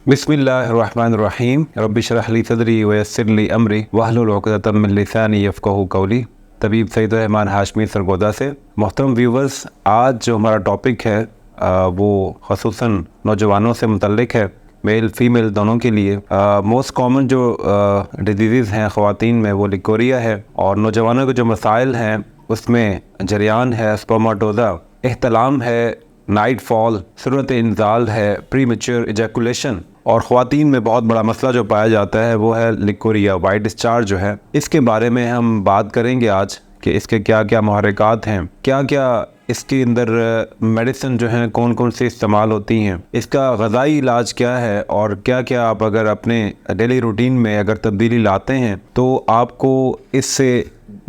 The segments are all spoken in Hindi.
बिस्मिल्लाहिर्रहमानिर्रहीम रब्बि इश्रह ली सदरी व यस्सिर ली अमरी वहलुल उक़दतम मिन लिसानी यफ़क़हू क़ौली। तबीब सईद रहमान हाशमी सरगोदा से। मोहतरम व्यूवर्स, आज जो हमारा टॉपिक है वो ख़ुसूसन नौजवानों से मुतल्लिक़ है, मेल फ़ीमेल दोनों के लिए। मोस्ट कॉमन जो डिजीज़ हैं ख़वातीन में वो लिकोरिया है, और नौजवानों के जो मसाइल हैं उसमें जरियान है, स्पर्माटोज़ा, एहतलाम है, नाइट फॉल, सूरत इंजाल है, प्री मैच्योर इजैकुलेशन, और ख़वातीन में बहुत बड़ा मसला जो पाया जाता है वो है लिकोरिया, वाइट डिस्चार्ज जो है। इसके बारे में हम बात करेंगे आज कि इसके क्या क्या मुहर्रिकात हैं, क्या क्या इसके अंदर मेडिसिन जो हैं कौन कौन सी इस्तेमाल होती हैं, इसका ग़ज़ाई इलाज क्या है, और क्या क्या आप अगर अपने डेली रूटीन में अगर तब्दीली लाते हैं तो आपको इससे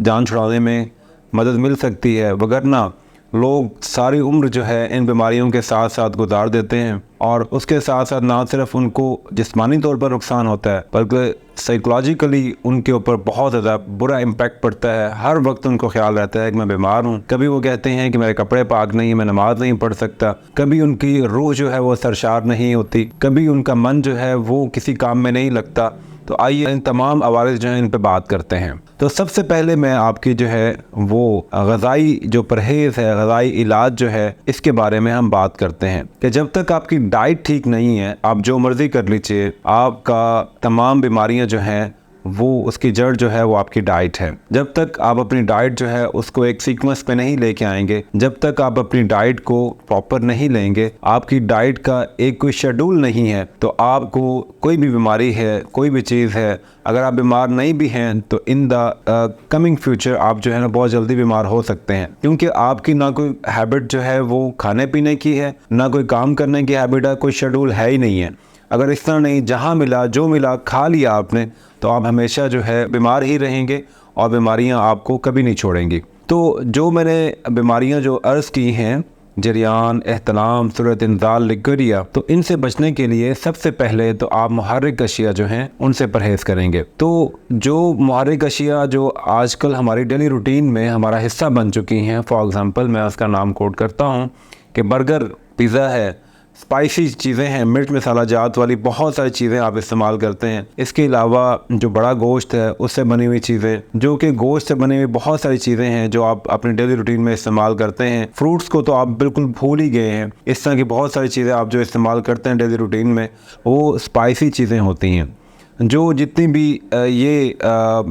जान छुड़ाने में मदद मिल सकती है। वगरना लोग सारी उम्र जो है इन बीमारियों के साथ साथ गुजार देते हैं, और उसके साथ साथ ना सिर्फ उनको जिस्मानी तौर पर नुकसान होता है बल्कि साइकोलॉजिकली उनके ऊपर बहुत ज़्यादा बुरा इम्पैक्ट पड़ता है। हर वक्त उनको ख्याल रहता है कि मैं बीमार हूँ। कभी वो कहते हैं कि मेरे कपड़े पाक नहीं, मैं नमाज नहीं पढ़ सकता। कभी उनकी रूह जो है वो सरशार नहीं होती। कभी उनका मन जो है वो किसी काम में नहीं लगता। तो आइए इन तमाम अवारिज़ जो हैं इन पे बात करते हैं। तो सबसे पहले मैं आपकी जो है वो ग़ज़ाई जो परहेज़ है, ग़ज़ाई इलाज जो है, इसके बारे में हम बात करते हैं कि जब तक आपकी डाइट ठीक नहीं है, आप जो मर्ज़ी कर लीजिए, आपका तमाम बीमारियां जो हैं वो उसकी जड़ जो है वो आपकी डाइट है। जब तक आप अपनी डाइट जो है उसको एक सीक्वेंस पे नहीं लेके आएंगे, जब तक आप अपनी डाइट को प्रॉपर नहीं लेंगे, आपकी डाइट का एक कोई शेड्यूल नहीं है, तो आपको कोई भी बीमारी है, कोई भी चीज़ है, अगर आप बीमार नहीं भी हैं तो इन द कमिंग फ्यूचर आप जो है ना बहुत जल्दी बीमार हो सकते हैं, क्योंकि आपकी ना कोई हैबिट जो है वो खाने पीने की है, ना कोई काम करने की हैबिट है, कोई शेड्यूल है ही नहीं है। अगर इस तरह नहीं, जहाँ मिला जो मिला खा लिया आपने, तो आप हमेशा जो है बीमार ही रहेंगे और बीमारियाँ आपको कभी नहीं छोड़ेंगी। तो जो मैंने बीमारियाँ जो अर्ज़ की हैं, जरियान, एहतलाम, सूरत इंजाल, लिकोरिया, तो इनसे बचने के लिए सबसे पहले तो आप मुहर्रिक अशिया जो हैं उनसे परहेज़ करेंगे। तो जो मुहर्रिक अशिया जो आजकल हमारी डेली रूटीन में हमारा हिस्सा बन चुकी हैं, फॉर एग्ज़ाम्पल मैं उसका नाम कोट करता हूँ कि बर्गर, पिज़्ज़ा है, स्पाइसी चीज़ें हैं, मिर्च मसाला जात वाली बहुत सारी चीज़ें आप इस्तेमाल करते हैं। इसके अलावा जो बड़ा गोश्त है उससे बनी हुई चीज़ें, जो कि गोश्त से बनी हुई बहुत सारी चीज़ें हैं जो आप अपने डेली रूटीन में इस्तेमाल करते हैं। फ्रूट्स को तो आप बिल्कुल भूल ही गए हैं। इस तरह की बहुत सारी चीज़ें आप जो इस्तेमाल करते हैं डेली रूटीन में, वो स्पाइसी चीज़ें होती हैं। जो जितनी भी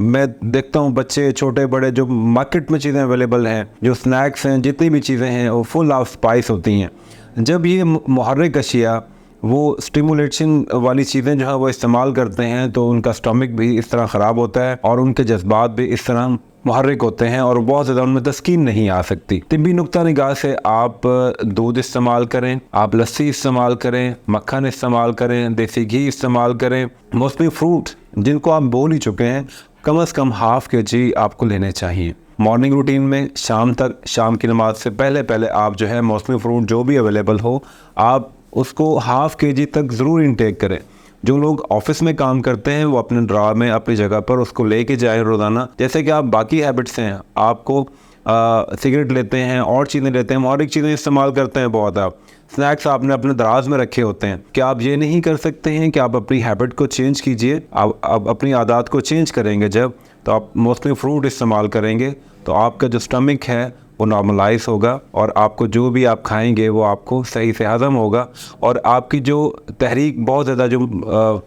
मैं देखता हूँ बच्चे छोटे बड़े जो मार्केट में चीज़ें अवेलेबल हैं, जो स्नैक्स हैं, जितनी भी चीज़ें हैं वो फुल ऑफ स्पाइस होती हैं। जब ये मुहर्रिक अशिया वो स्टिमुलेशन वाली चीज़ें जो है वो इस्तेमाल करते हैं तो उनका स्टमक भी इस तरह ख़राब होता है और उनके जज्बात भी इस तरह मुहर्रिक होते हैं और बहुत ज़्यादा उनमें तस्कीन नहीं आ सकती। तिब्बी नुक्ता निगाह से आप दूध इस्तेमाल करें, आप लस्सी इस्तेमाल करें, मक्खन इस्तेमाल करें, देसी घी इस्तेमाल करें। मौसमी फ्रूट जिनको आप बोल ही चुके हैं, कम से कम हाफ़ kg आपको लेने चाहिए। मॉर्निंग रूटीन में शाम तक, शाम की नमाज से पहले पहले आप जो है मौसमी फ्रूट जो भी अवेलेबल हो, आप उसको हाफ़ kg तक ज़रूर इंटेक करें। जो लोग ऑफिस में काम करते हैं वो अपने ड्रा में अपनी जगह पर उसको लेके जाए रोज़ाना। जैसे कि आप बाकी हैबिट्स हैं, आपको सिगरेट लेते हैं और चीज़ें लेते हैं, और एक चीज़ें इस्तेमाल करते हैं बहुत, आप स्नैक्स आपने अपने दराज में रखे होते हैं। क्या आप ये नहीं कर सकते हैं कि आप अपनी हैबिट को चेंज कीजिए? आप अपनी आदत को चेंज करेंगे जब, तो आप मोस्टली फ्रूट इस्तेमाल करेंगे तो आपका जो स्टमक है वो नॉर्मलाइज होगा, और आपको जो भी आप खाएंगे वो आपको सही से हज़म होगा, और आपकी जो तहरीक बहुत ज़्यादा जो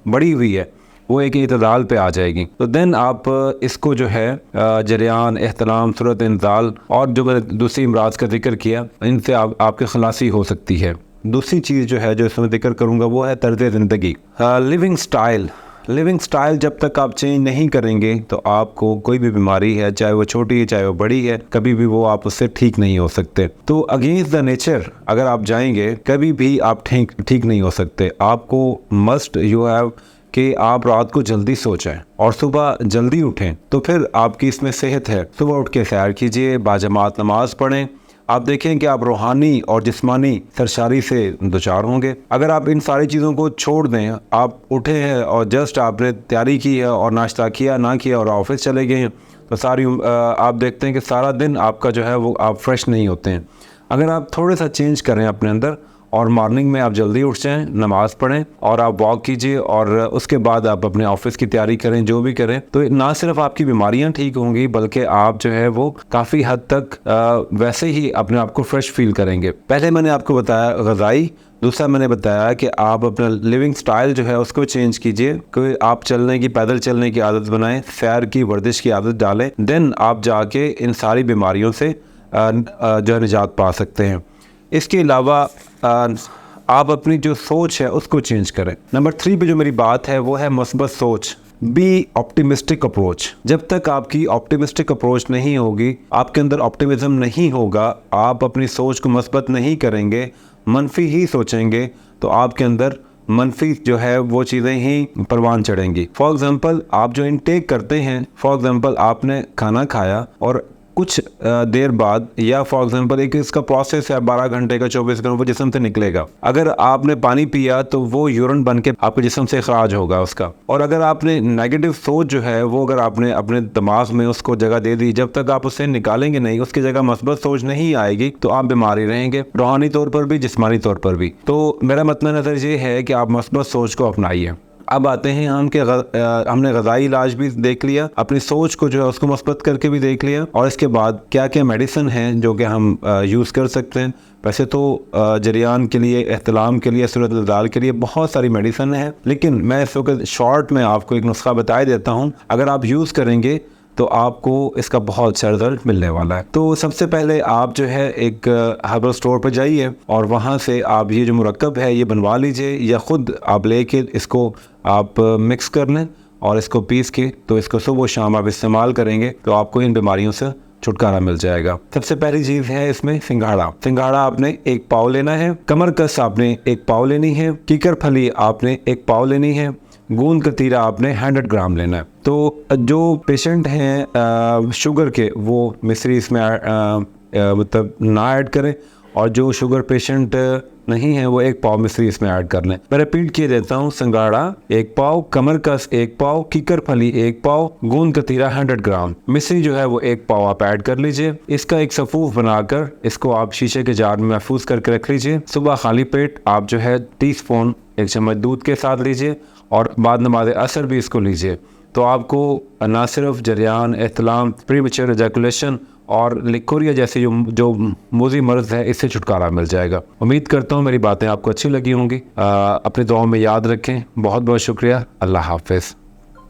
बढ़ी हुई है वो एक इतदाल पे आ जाएगी। तो देन आप इसको जो है जरियान, एहतलाम, सूरत इंजाल और जो मैंने दूसरी अमराज का जिक्र किया, इनसे आपकी खलासी हो सकती है। दूसरी चीज़ जो है जो इसमें जिक्र करूँगा वो है तर्ज़ ज़िंदगी, लिविंग स्टाइल। लिविंग स्टाइल जब तक आप चेंज नहीं करेंगे तो आपको कोई भी बीमारी है, चाहे वो छोटी है चाहे वो बड़ी है, कभी भी वो आप उससे ठीक नहीं हो सकते। तो अगेंस्ट द नेचर अगर आप जाएंगे कभी भी आप ठीक नहीं हो सकते। आपको मस्ट यू हैव कि आप रात को जल्दी सो जाएं और सुबह जल्दी उठें, तो फिर आपकी इसमें सेहत है। सुबह उठ के सैर कीजिए, बाजमात नमाज पढ़ें, आप देखें कि आप रूहानी और जिस्मानी सरशारी से दुचार होंगे। अगर आप इन सारी चीज़ों को छोड़ दें, आप उठे हैं और जस्ट आपने तैयारी की है और नाश्ता किया ना किया और ऑफिस चले गए हैं, तो आप देखते हैं कि सारा दिन आपका जो है वो आप फ्रेश नहीं होते हैं। अगर आप थोड़ा सा चेंज करें अपने अंदर और मॉर्निंग में आप जल्दी उठ जाएं, नमाज़ पढ़ें और आप वॉक कीजिए और उसके बाद आप अपने ऑफिस की तैयारी करें, जो भी करें, तो ना सिर्फ आपकी बीमारियां ठीक होंगी बल्कि आप जो है वो काफ़ी हद तक वैसे ही अपने आप को फ्रेश फील करेंगे। पहले मैंने आपको बताया ग़िज़ाई, दूसरा मैंने बताया कि आप अपना लिविंग स्टाइल जो है उसको चेंज कीजिए, कि आप चलने की, पैदल चलने की आदत बनाएं, सैर की, वर्जिश की आदत डालें, देन आप जाके इन सारी बीमारियों से जो है निजात पा सकते हैं। इसके अलावा आप अपनी जो सोच है उसको चेंज करें। नंबर 3 पे जो मेरी बात है वो है मुस्बत सोच, बी ऑप्टिमिस्टिक अप्रोच। जब तक आपकी ऑप्टिमिस्टिक अप्रोच नहीं होगी, आपके अंदर ऑप्टिमिज्म नहीं होगा, आप अपनी सोच को मुस्बत नहीं करेंगे, मनफी ही सोचेंगे, तो आपके अंदर मनफी जो है वो चीज़ें ही परवान चढ़ेंगी। फॉर एग्ज़ाम्पल आप जो इनटेक करते हैं, फॉर एग्ज़ाम्पल आपने खाना खाया और कुछ देर बाद, या फॉर एग्जांपल एक इसका प्रोसेस है 12 घंटे का, 24 घंटे वो जिस्म से निकलेगा। अगर आपने पानी पिया तो वो यूरिन बन के आपके जिस्म से अखराज होगा उसका। और अगर आपने नेगेटिव सोच जो है वो अगर आपने अपने दिमाग में उसको जगह दे दी, जब तक आप उसे निकालेंगे नहीं, उसकी जगह मस्बत सोच नहीं आएगी, तो आप बीमार ही रहेंगे, रूहानी तौर पर भी, जिस्मानी तौर पर भी। तो मेरा मतलब नज़र ये है कि आप मस्बत सोच को अपनाइए। अब आते हैं हम कि हमने ग़िज़ाई इलाज भी देख लिया, अपनी सोच को जो है उसको मस्बत करके भी देख लिया, और इसके बाद क्या क्या मेडिसिन हैं जो कि हम यूज़ कर सकते हैं। वैसे तो जरियान के लिए, एहतलाम के लिए, सूरत-अल-दाल के लिए बहुत सारी मेडिसिन है, लेकिन मैं इस वक्त शॉर्ट में आपको एक नुस्खा बता देता हूँ। अगर आप यूज़ करेंगे तो आपको इसका बहुत अच्छा रिजल्ट मिलने वाला है। तो सबसे पहले आप जो है एक हर्बल स्टोर पर जाइए और वहाँ से आप ये जो मुरक्कब है ये बनवा लीजिए, या ख़ुद आप लेके इसको आप मिक्स कर लें और इसको पीस के, तो इसको सुबह शाम आप इस्तेमाल करेंगे तो आपको इन बीमारियों से छुटकारा मिल जाएगा। सबसे पहली चीज़ है इसमें सिंघाड़ा। सिंघाड़ा आपने 1 पाव लेना है, कमरकस आपने 1 पाव लेनी है, कीकर फली आपने 1 पाव लेनी है, गूंद कतीरा आपने 100 ग्राम लेना है। तो जो पेशेंट हैं शुगर के, वो मिश्री इसमें मतलब ना ऐड करें, और जो शुगर पेशेंट नहीं है वो 1 पाव मिश्री इसमें ऐड कर लें। मैं रिपीट किए देता हूँ, सिंघाड़ा 1 पाव, कमरकस 1 पाव, कीकर फली 1 पाव, गूंद कतीरा 100 ग्राम, मिश्री जो है वो 1 पाव आप ऐड कर लीजिए। इसका एक सफूफ बनाकर इसको आप शीशे के जार में महफूज करके रख लीजिए। सुबह खाली पेट आप जो है टीस्पून 1 चम्मच दूध के साथ लीजिए और बाद नमाज असर भी इसको लीजिए। तो आपको ना सिर्फ जरियान, एहतलाम, प्रीमेच्योर एजैकुलेशन और लिकोरिया जैसे जो मूजी मर्ज है, इससे छुटकारा मिल जाएगा। उम्मीद करता हूँ मेरी बातें आपको अच्छी लगी होंगी। अपनी दुआओं में याद रखें। बहुत बहुत शुक्रिया। अल्लाह हाफिज़।